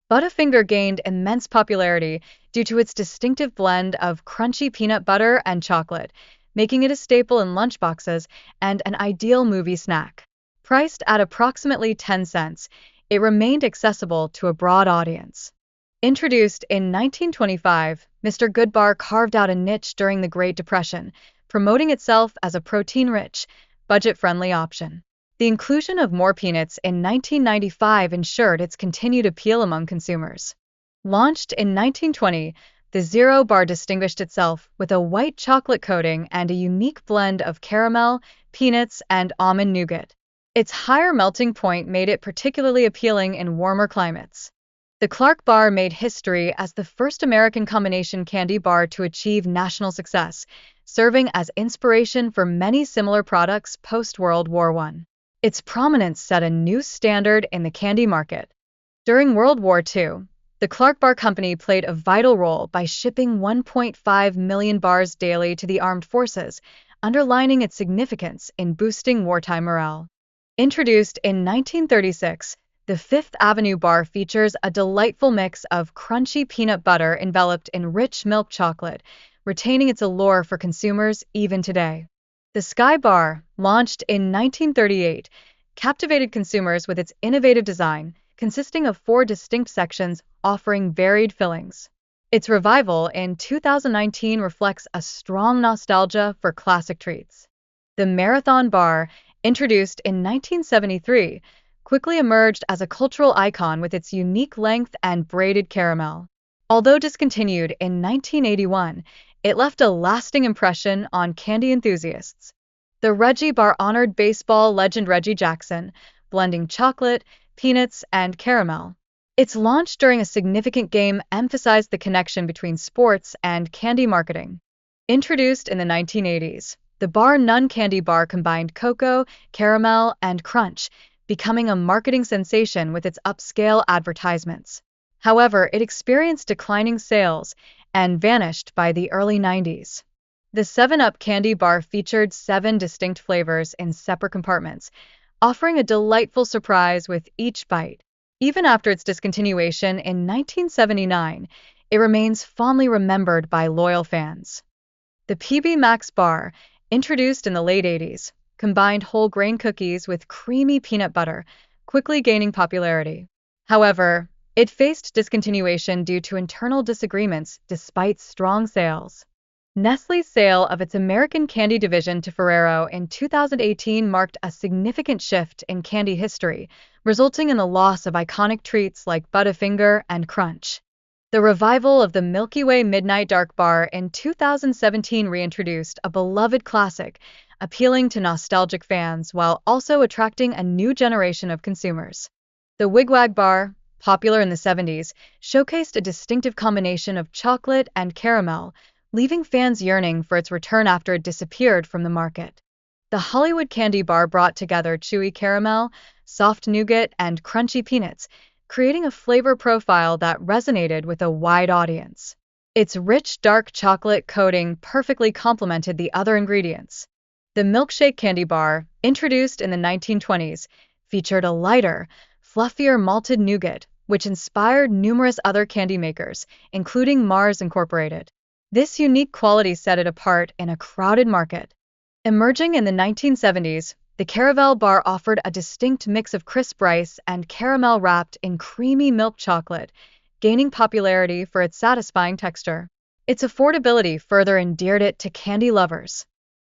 Butterfinger gained immense popularity due to its distinctive blend of crunchy peanut butter and chocolate, making it a staple in lunchboxes and an ideal movie snack. Priced at approximately 10 cents, it remained accessible to a broad audience. Introduced in 1925, Mr. Goodbar carved out a niche during the Great Depression, promoting itself as a protein-rich, budget-friendly option. The inclusion of more peanuts in 1995 ensured its continued appeal among consumers. Launched in 1920, the Zero Bar distinguished itself with a white chocolate coating and a unique blend of caramel, peanuts, and almond nougat. Its higher melting point made it particularly appealing in warmer climates. The Clark Bar made history as the first American combination candy bar to achieve national success, serving as inspiration for many similar products post-World War I. Its prominence set a new standard in the candy market. During World War II, the Clark Bar Company played a vital role by shipping 1.5 million bars daily to the armed forces, underlining its significance in boosting wartime morale. Introduced in 1936, the Fifth Avenue bar features a delightful mix of crunchy peanut butter enveloped in rich milk chocolate, retaining its allure for consumers even today. The Sky Bar, launched in 1938, captivated consumers with its innovative design, consisting of 4 distinct sections offering varied fillings. Its revival in 2019 reflects a strong nostalgia for classic treats. The Marathon Bar, introduced in 1973, quickly emerged as a cultural icon with its unique length and braided caramel. Although discontinued in 1981, it left a lasting impression on candy enthusiasts. The Reggie Bar honored baseball legend Reggie Jackson, blending chocolate, peanuts, and caramel. Its launch during a significant game emphasized the connection between sports and candy marketing. Introduced in the 1980s, the Bar None Candy Bar combined cocoa, caramel, and crunch, becoming a marketing sensation with its upscale advertisements. However, it experienced declining sales and vanished by the early 90s. The 7-Up candy bar featured 7 distinct flavors in separate compartments, offering a delightful surprise with each bite. Even after its discontinuation in 1979, it remains fondly remembered by loyal fans. The PB Max Bar, introduced in the late 80s, combined whole grain cookies with creamy peanut butter, quickly gaining popularity. However, it faced discontinuation due to internal disagreements despite strong sales. Nestle's sale of its American candy division to Ferrero in 2018 marked a significant shift in candy history, resulting in the loss of iconic treats like Butterfinger and Crunch. The revival of the Milky Way Midnight Dark Bar in 2017 reintroduced a beloved classic, appealing to nostalgic fans while also attracting a new generation of consumers. The Wigwag Bar, popular in the 70s, showcased a distinctive combination of chocolate and caramel, leaving fans yearning for its return after it disappeared from the market. The Hollywood Candy Bar brought together chewy caramel, soft nougat, and crunchy peanuts, creating a flavor profile that resonated with a wide audience. Its rich dark chocolate coating perfectly complemented the other ingredients. The Milkshake Candy Bar, introduced in the 1920s, featured a lighter, fluffier malted nougat, which inspired numerous other candy makers, including Mars Incorporated. This unique quality set it apart in a crowded market. Emerging in the 1970s, the Caravelle Bar offered a distinct mix of crisp rice and caramel wrapped in creamy milk chocolate, gaining popularity for its satisfying texture. Its affordability further endeared it to candy lovers.